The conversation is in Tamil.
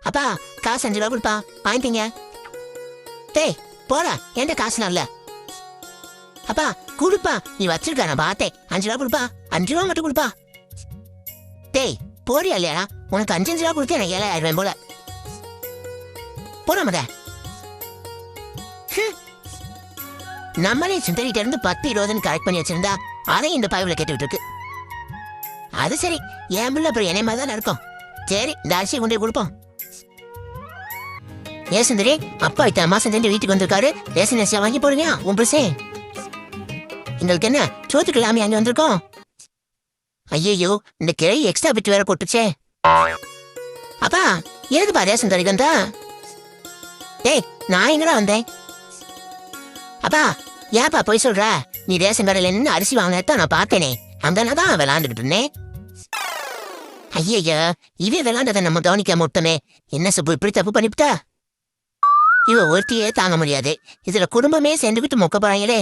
அப்பா காசு 5 ரூபா கொடுப்பா, வாங்கிட்டீங்க. டேய் போடா, என்கிட்ட காசுலாம் இல்ல. அப்பா கொடுப்பா, நீ வச்சிருக்க நான் பார்த்தேன். 5 ரூபா கொடுப்பா, 5 ரூபா மட்டும் கொடுப்பா. டேய் போடியா இல்லையா, உனக்கு 5 ரூபா கொடுத்து எனக்கு 7,000 போல. போட மத நம்மளே சுந்தரிட்ட இருந்து 10 20 கரெக்ட் பண்ணி வச்சிருந்தா அதை இந்த பாய்வுல கேட்டுக்கிட்டு இருக்கு. அது சரி, என் பிள்ளை அப்புறம் என்னை மாதிரி தான் இருக்கும். சரி இந்த அரிசியை கொண்டு போய் கொடுப்போம். ஏன் சுந்தரி, அப்பா இத்தனை மாசம் சென்று வீட்டுக்கு வந்திருக்காரு, ரேஷன் அரிசியா வாங்கி போடுங்க. உன் பிரசே எங்களுக்கு என்ன சோத்துக்கு இல்லாம அங்கே வந்திருக்கோம். ஐயோ இந்த கிளை எக்ஸ்ட்ரா பிட் வேற போட்டுச்சே. அப்பா எதுக்குப்பா ரேஷன் கடைக்கு வந்தா? டேய் நான் எங்கடா வந்தேன்? அப்பா ஏப்பா போய் சொல்ற? நீ ரேஷன் கடையில நின்று அரிசி வாங்கினதான் நான் பார்த்தேனே, அந்த தான் விளாண்டுகிட்டு இருந்தேன். ஐயா இவே விளாண்டதை நம்ம கவனிக்காம விட்டோமே. என்ன சுப்பு இப்படி தப்பு பண்ணிவிட்டா? இவ ஒருத்தியே தாங்க முடியாது, இதுல குடும்பமே சேர்ந்துக்கிட்டு மொக்க போறாங்களே.